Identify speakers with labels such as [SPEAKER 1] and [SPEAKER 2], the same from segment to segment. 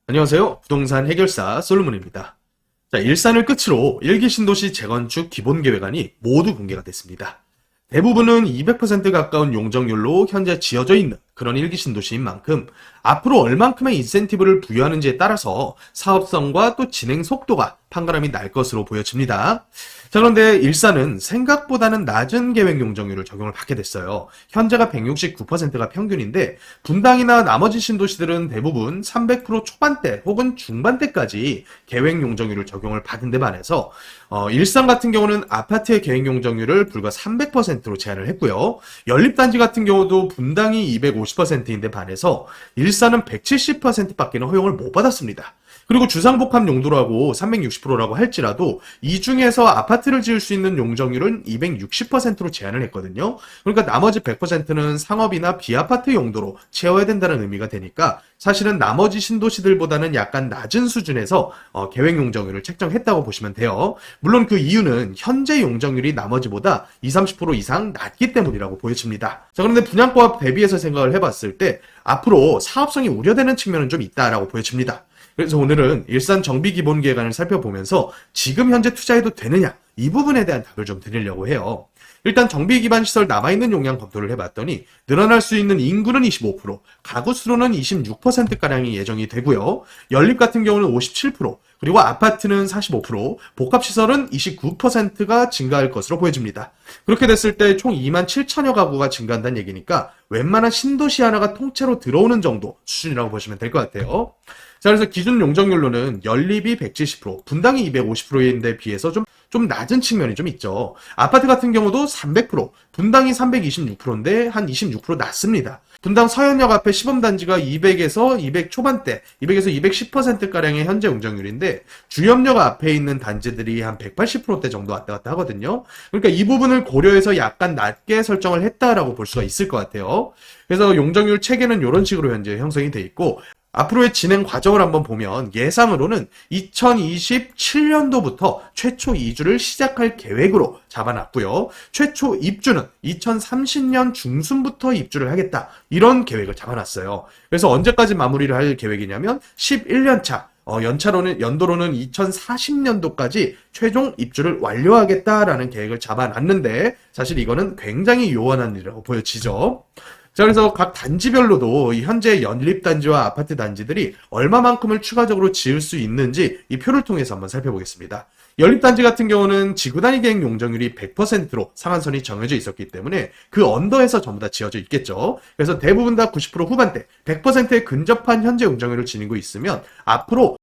[SPEAKER 1] 안녕하세요. 부동산 해결사 솔로몬입니다. 자, 일산을 끝으로 1기 신도시 재건축 기본계획안이 모두 공개가 됐습니다. 대부분은 200% 가까운 용적률로 현재 지어져 있는 그런 1기 신도시인 만큼 앞으로 얼만큼의 인센티브를 부여하는지에 따라서 사업성과 또 진행 속도가 판가름이 날 것으로 보여집니다. 자, 그런데 일산은 생각보다는 낮은 계획 용적률을 적용을 받게 됐어요. 현재가 169%가 평균인데 분당이나 나머지 신도시들은 대부분 300% 초반대 혹은 중반대까지 계획 용적률을 적용을 받은 데 반해서 일산 같은 경우는 아파트의 계획 용적률을 불과 300%로 제한을 했고요. 연립단지 같은 경우도 분당이 250%인데 반해서 일산은 170%밖에 허용을 못 받았습니다. 그리고 주상복합 용도라고 360%라고 할지라도 이 중에서 아파트를 지을 수 있는 용적률은 260%로 제한을 했거든요. 그러니까 나머지 100%는 상업이나 비아파트 용도로 채워야 된다는 의미가 되니까 사실은 나머지 신도시들보다는 약간 낮은 수준에서 계획 용적률을 책정했다고 보시면 돼요. 물론 그 이유는 현재 용적률이 나머지보다 20, 30% 이상 낮기 때문이라고 보여집니다. 자, 그런데 분양가와 대비해서 생각을 해봤을 때 앞으로 사업성이 우려되는 측면은 좀 있다라고 보여집니다. 그래서 오늘은 일산 정비기본계획안을 살펴보면서 지금 현재 투자해도 되느냐 이 부분에 대한 답을 좀 드리려고 해요. 일단 정비기반시설 남아있는 용량 검토를 해봤더니 늘어날 수 있는 인구는 25%, 가구 수로는 26%가량이 예정이 되고요. 연립 같은 경우는 57%, 그리고 아파트는 45%, 복합시설은 29%가 증가할 것으로 보여집니다. 그렇게 됐을 때 총 2만 7천여 가구가 증가한다는 얘기니까 웬만한 신도시 하나가 통째로 들어오는 정도 수준이라고 보시면 될 것 같아요. 자, 그래서 기준 용적률로는 연립이 170%, 분당이 250%인데 비해서 좀 낮은 측면이 좀 있죠. 아파트 같은 경우도 300%, 분당이 326%인데 한 26% 낮습니다. 분당 서현역 앞에 시범단지가 200에서 200 초반대, 200에서 210%가량의 현재 용적률인데 주염역 앞에 있는 단지들이 한 180%대 정도 왔다 갔다 하거든요. 그러니까 이 부분을 고려해서 약간 낮게 설정을 했다라고 볼 수가 있을 것 같아요. 그래서 용적률 체계는 이런 식으로 현재 형성이 돼 있고 앞으로의 진행 과정을 한번 보면 예상으로는 2027년도부터 최초 이주를 시작할 계획으로 잡아놨고요. 최초 입주는 2030년 중순부터 입주를 하겠다. 이런 계획을 잡아놨어요. 그래서 언제까지 마무리를 할 계획이냐면 11년 차. 연도로는 2040년도까지 최종 입주를 완료하겠다라는 계획을 잡아놨는데 사실 이거는 굉장히 요원한 일이라고 보여지죠. 자, 그래서 각 단지별로도 현재 연립단지와 아파트 단지들이 얼마만큼을 추가적으로 지을 수 있는지 이 표를 통해서 한번 살펴보겠습니다. 연립단지 같은 경우는 지구단위 계획 용적률이 100%로 상한선이 정해져 있었기 때문에 그 언더에서 전부 다 지어져 있겠죠. 그래서 대부분 다 90% 후반대, 100%에 근접한 현재 용적률을 지니고 있으면 앞으로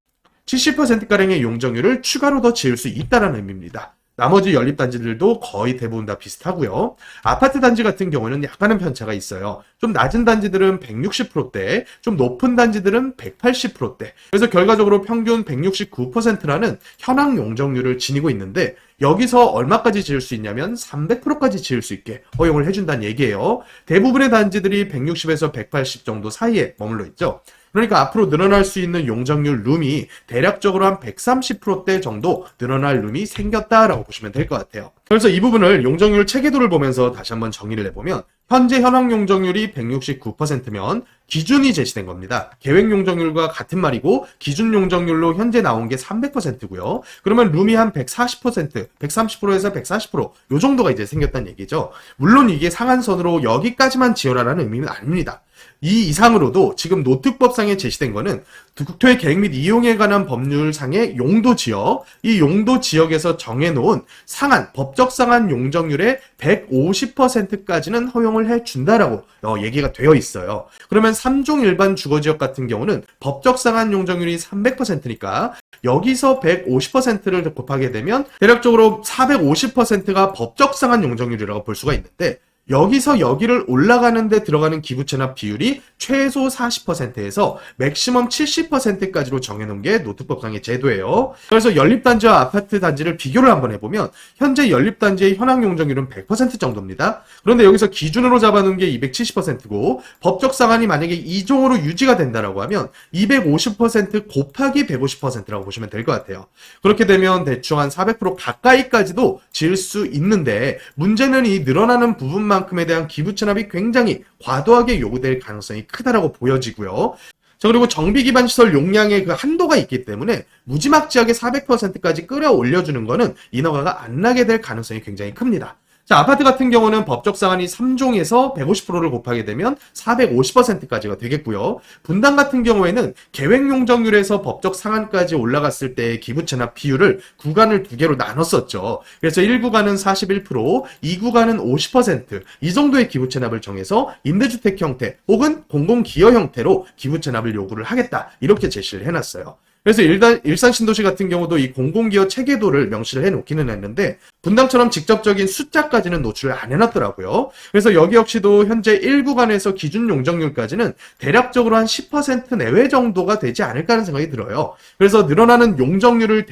[SPEAKER 1] 70%가량의 용적률을 추가로 더 지을 수 있다는 의미입니다. 나머지 연립단지들도 거의 대부분 다 비슷하고요. 아파트 단지 같은 경우는 약간은 편차가 있어요. 좀 낮은 단지들은 160%대, 좀 높은 단지들은 180%대. 그래서 결과적으로 평균 169%라는 현황 용적률을 지니고 있는데 여기서 얼마까지 지을 수 있냐면 300%까지 지을 수 있게 허용을 해준다는 얘기예요. 대부분의 단지들이 160에서 180 정도 사이에 머물러 있죠. 그러니까 앞으로 늘어날 수 있는 용적률 룸이 대략적으로 한 130%대 정도 늘어날 룸이 생겼다라고 보시면 될 것 같아요. 그래서 이 부분을 용적률 체계도를 보면서 다시 한번 정의를 해보면 현재 현황 용적률이 169%면 기준이 제시된 겁니다. 계획 용적률과 같은 말이고 기준 용적률로 현재 나온 게 300%고요. 그러면 룸이 한 140%, 130%에서 140%, 요 정도가 이제 생겼다는 얘기죠. 물론 이게 상한선으로 여기까지만 지어라라는 의미는 아닙니다. 이 이상으로도 지금 노특법상에 제시된 거는 국토의 계획 및 이용에 관한 법률상의 용도 지역, 이 용도 지역에서 정해놓은 상한, 법적 상한 용적률의 150%까지는 허용을 해준다라고 얘기가 되어 있어요. 그러면 3종 일반 주거지역 같은 경우는 법적 상한 용적률이 300%니까 여기서 150%를 곱하게 되면 대략적으로 450%가 법적 상한 용적률이라고 볼 수가 있는데 여기서 여기를 올라가는데 들어가는 기부채납 비율이 최소 40%에서 맥시멈 70%까지로 정해놓은 게 노특법상의 제도예요. 그래서 연립단지와 아파트 단지를 비교를 한번 해보면 현재 연립단지의 현황 용적률은 100% 정도입니다. 그런데 여기서 기준으로 잡아놓은 게 270%고 법적 상한이 만약에 2종으로 유지가 된다라고 하면 250% 곱하기 150%라고 보시면 될 것 같아요. 그렇게 되면 대충 한 400% 가까이까지도 지을 수 있는데 문제는 이 늘어나는 부분만 만큼에 대한 기부 체납이 굉장히 과도하게 요구될 가능성이 크다라고 보여지고요. 자, 그리고 정비 기반 시설 용량의 그 한도가 있기 때문에 무지막지하게 400%까지 끌어올려주는 거는 인허가가 안 나게 될 가능성이 굉장히 큽니다. 자, 아파트 같은 경우는 법적 상한이 3종에서 150%를 곱하게 되면 450%까지가 되겠고요. 분당 같은 경우에는 계획 용적률에서 법적 상한까지 올라갔을 때의 기부채납 비율을 구간을 두 개로 나눴었죠. 그래서 1구간은 41%, 2구간은 50%, 이 정도의 기부채납을 정해서 임대주택 형태 혹은 공공기여 형태로 기부채납을 요구를 하겠다. 이렇게 제시를 해놨어요. 그래서 일산 신도시 같은 경우도 이 공공기여 체계도를 명시를 해놓기는 했는데 분당처럼 직접적인 숫자까지는 노출을 안 해놨더라고요. 그래서 여기 역시도 현재 1구간에서 기준 용적률까지는 대략적으로 한 10% 내외 정도가 되지 않을까 하는 생각이 들어요. 그래서 늘어나는 용적률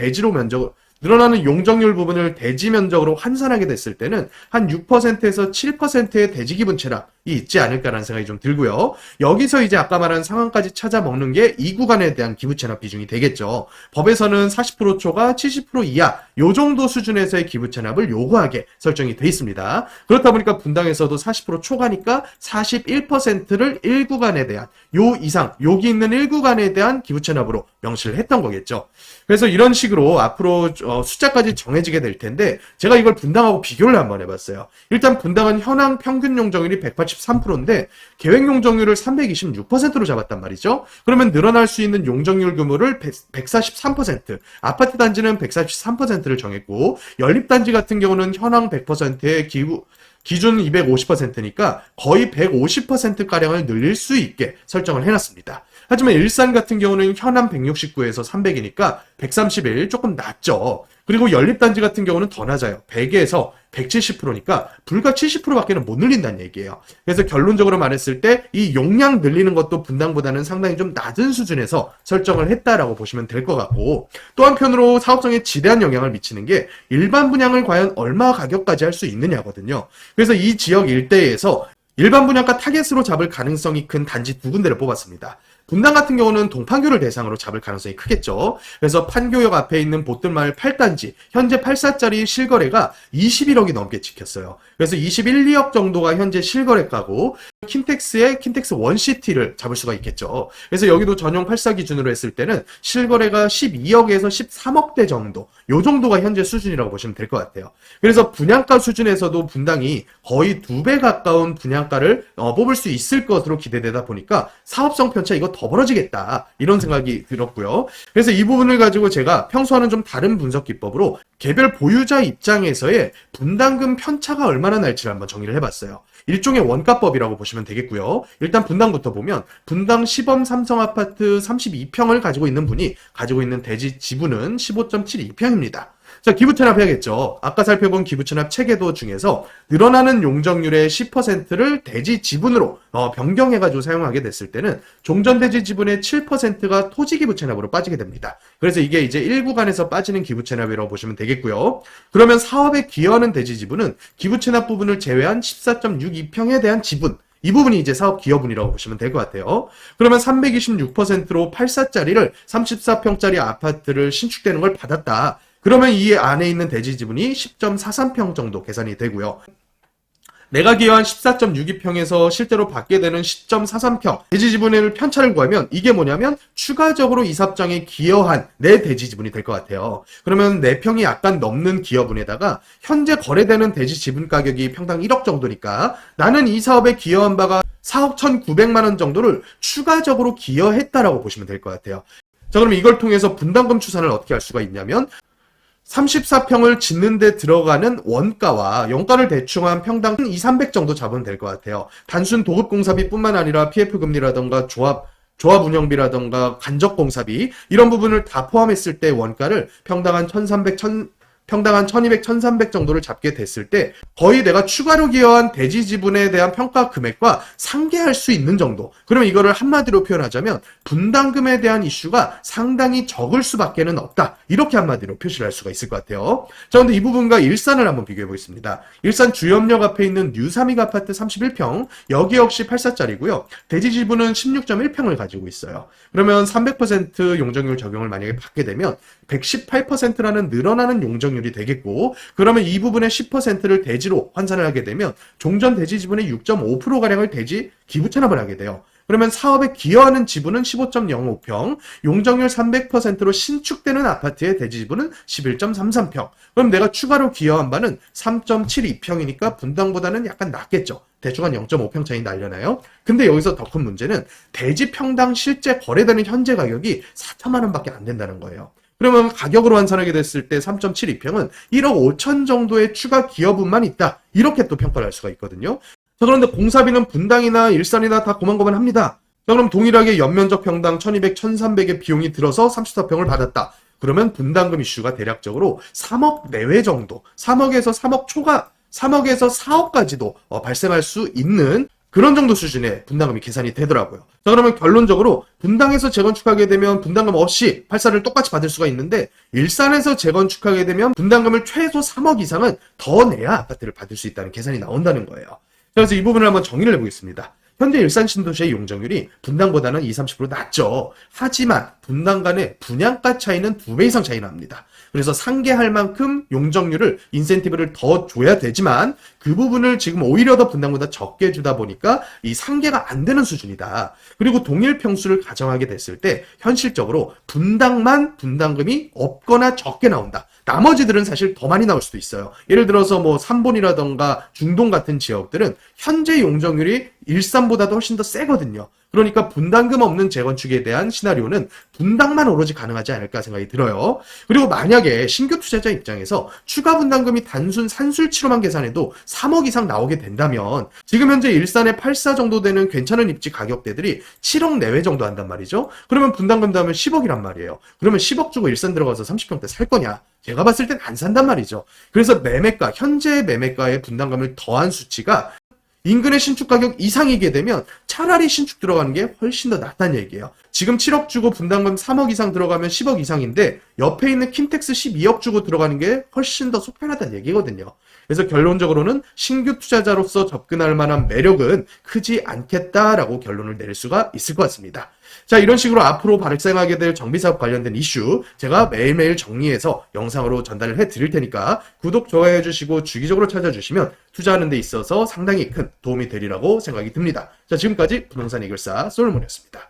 [SPEAKER 1] 부분을 대지 면적으로 환산하게 됐을 때는 한 6%에서 7%의 대지 기분 체납이 있지 않을까라는 생각이 좀 들고요. 여기서 이제 아까 말한 상한까지 찾아 먹는 게 이 구간에 대한 기부 체납 비중이 되겠죠. 법에서는 40% 초과 70% 이하 요 정도 수준에서의 기부 체납을 요구하게 설정이 돼 있습니다. 그렇다 보니까 분당에서도 40% 초과니까 41%를 1구간에 대한 요 이상 여기 있는 1구간에 대한 기부 체납으로 명시를 했던 거겠죠. 그래서 이런 식으로 앞으로 숫자까지 정해지게 될 텐데 제가 이걸 분당하고 비교를 한번 해봤어요. 일단 분당은 현황 평균 용적률이 183%인데 계획 용적률을 326%로 잡았단 말이죠. 그러면 늘어날 수 있는 용적률 규모를 143%, 아파트 단지는 143%를 정했고 연립단지 같은 경우는 현황 100%의 기준 250%니까 거의 150%가량을 늘릴 수 있게 설정을 해놨습니다. 하지만 일산 같은 경우는 현황 169에서 300이니까 131 조금 낮죠. 그리고 연립단지 같은 경우는 더 낮아요. 100에서 170%니까 불과 70%밖에는 못 늘린다는 얘기예요. 그래서 결론적으로 말했을 때 이 용량 늘리는 것도 분당보다는 상당히 좀 낮은 수준에서 설정을 했다라고 보시면 될 것 같고 또 한편으로 사업성에 지대한 영향을 미치는 게 일반 분양을 과연 얼마 가격까지 할 수 있느냐거든요. 그래서 이 지역 일대에서 일반 분양가 타겟으로 잡을 가능성이 큰 단지 두 군데를 뽑았습니다. 분당 같은 경우는 동판교를 대상으로 잡을 가능성이 크겠죠. 그래서 판교역 앞에 있는 보뜰마을 8단지 현재 8사짜리 실거래가 21억이 넘게 찍혔어요. 그래서 21, 2억 정도가 현재 실거래가고 킨텍스의 킨텍스 원시티를 잡을 수가 있겠죠. 그래서 여기도 전용 8사 기준으로 했을 때는 실거래가 12억에서 13억대 정도 요 정도가 현재 수준이라고 보시면 될 것 같아요. 그래서 분양가 수준에서도 분당이 거의 2배 가까운 분양가를 뽑을 수 있을 것으로 기대되다 보니까 사업성 편차 이거 더 벌어지겠다 이런 생각이 들었고요. 그래서 이 부분을 가지고 제가 평소와는 좀 다른 분석 기법으로 개별 보유자 입장에서의 분담금 편차가 얼마나 날지를 한번 정리를 해봤어요. 일종의 원가법이라고 보시면 되겠고요. 일단 분당부터 보면 분당 시범 삼성 아파트 32평을 가지고 있는 분이 가지고 있는 대지 지분은 15.72평입니다. 자, 기부채납 해야겠죠. 아까 살펴본 기부채납 체계도 중에서 늘어나는 용적률의 10%를 대지 지분으로 변경해가지고 사용하게 됐을 때는 종전 대지 지분의 7%가 토지 기부채납으로 빠지게 됩니다. 그래서 이게 이제 1구간에서 빠지는 기부채납이라고 보시면 되겠고요. 그러면 사업에 기여하는 대지 지분은 기부채납 부분을 제외한 14.62평에 대한 지분, 이 부분이 이제 사업 기여분이라고 보시면 될 것 같아요. 그러면 326%로 8사짜리를 34평짜리 아파트를 신축되는 걸 받았다. 그러면 이 안에 있는 대지 지분이 10.43평 정도 계산이 되고요. 내가 기여한 14.62평에서 실제로 받게 되는 10.43평 대지 지분의 편차를 구하면 이게 뭐냐면 추가적으로 이사업장에 기여한 내 대지 지분이 될 것 같아요. 그러면 4평이 약간 넘는 기여분에다가 현재 거래되는 대지 지분 가격이 평당 1억 정도니까 나는 이 사업에 기여한 바가 4억 1,900만 원 정도를 추가적으로 기여했다라고 보시면 될 것 같아요. 자, 그럼 이걸 통해서 분담금 추산을 어떻게 할 수가 있냐면 34평을 짓는 데 들어가는 원가와 영가를 대충 한 평당 2, 300 정도 잡으면 될 것 같아요. 단순 도급공사비 뿐만 아니라 PF금리라던가 조합 운영비라던가 간접공사비 이런 부분을 다 포함했을 때 원가를 평당 한 1,300, 평당 한 1,200, 1,300 정도를 잡게 됐을 때 거의 내가 추가로 기여한 대지 지분에 대한 평가 금액과 상계할 수 있는 정도. 그러면 이거를 한마디로 표현하자면 분담금에 대한 이슈가 상당히 적을 수밖에는 없다. 이렇게 한마디로 표시를 할 수가 있을 것 같아요. 자, 근데 이 부분과 일산을 한번 비교해 보겠습니다. 일산 주염역 앞에 있는 뉴삼익 아파트 31평, 여기 역시 8사짜리고요. 대지 지분은 16.1평을 가지고 있어요. 그러면 300% 용적률 적용을 만약에 받게 되면 118%라는 늘어나는 용적률이 되겠고 그러면 이 부분의 10%를 대지로 환산을 하게 되면 종전 대지 지분의 6.5%가량을 대지 기부 체납을 하게 돼요. 그러면 사업에 기여하는 지분은 15.05평, 용적률 300%로 신축되는 아파트의 대지 지분은 11.33평. 그럼 내가 추가로 기여한 바는 3.72평이니까 분당보다는 약간 낮겠죠. 대충 한 0.5평 차이 날려나요? 근데 여기서 더 큰 문제는 대지 평당 실제 거래되는 현재 가격이 4천만 원밖에 안 된다는 거예요. 그러면 가격으로 환산하게 됐을 때 3.72평은 1억 5천 정도의 추가 기여분만 있다. 이렇게 또 평가를 할 수가 있거든요. 자, 그런데 공사비는 분당이나 일산이나 다 고만고만합니다. 자, 그럼 동일하게 연면적 평당 1200, 1300의 비용이 들어서 34평을 받았다. 그러면 분담금 이슈가 대략적으로 3억 내외 정도, 3억에서 3억 초과, 3억에서 4억까지도 발생할 수 있는 그런 정도 수준의 분담금이 계산이 되더라고요. 자, 그러면 결론적으로 분당에서 재건축하게 되면 분담금 없이 8사를 똑같이 받을 수가 있는데 일산에서 재건축하게 되면 분담금을 최소 3억 이상은 더 내야 아파트를 받을 수 있다는 계산이 나온다는 거예요. 그래서 이 부분을 한번 정의를 해보겠습니다. 현재 일산 신도시의 용적률이 분당보다는 20-30% 낮죠. 하지만 분당 간의 분양가 차이는 2배 이상 차이 납니다. 그래서 상계할 만큼 용적률을 인센티브를 더 줘야 되지만 그 부분을 지금 오히려 더 분당보다 적게 주다 보니까 이 상계가 안 되는 수준이다. 그리고 동일 평수를 가정하게 됐을 때 현실적으로 분당만 분담금이 없거나 적게 나온다. 나머지들은 사실 더 많이 나올 수도 있어요. 예를 들어서 뭐 삼본이라던가 중동 같은 지역들은 현재 용적률이 일산보다도 훨씬 더 세거든요. 그러니까 분담금 없는 재건축에 대한 시나리오는 분당만 오로지 가능하지 않을까 생각이 들어요. 그리고 만약에 신규 투자자 입장에서 추가 분담금이 단순 산술치로만 계산해도 3억 이상 나오게 된다면 지금 현재 일산의 8사 정도 되는 괜찮은 입지 가격대들이 7억 내외 정도 한단 말이죠. 그러면 분담금도 하면 10억이란 말이에요. 그러면 10억 주고 일산 들어가서 30평대 살 거냐? 제가 봤을 땐 안 산단 말이죠. 그래서 매매가, 현재 매매가의 분담금을 더한 수치가 인근의 신축 가격 이상이게 되면 차라리 신축 들어가는 게 훨씬 더 낫다는 얘기예요. 지금 7억 주고 분담금 3억 이상 들어가면 10억 이상인데 옆에 있는 킨텍스 12억 주고 들어가는 게 훨씬 더 속편하다는 얘기거든요. 그래서 결론적으로는 신규 투자자로서 접근할 만한 매력은 크지 않겠다라고 결론을 내릴 수가 있을 것 같습니다. 자, 이런 식으로 앞으로 발생하게 될 정비사업 관련된 이슈 제가 매일매일 정리해서 영상으로 전달을 해드릴 테니까 구독, 좋아요 해주시고 주기적으로 찾아주시면 투자하는 데 있어서 상당히 큰 도움이 되리라고 생각이 듭니다. 자, 지금까지 부동산 해결사 솔로몬이었습니다.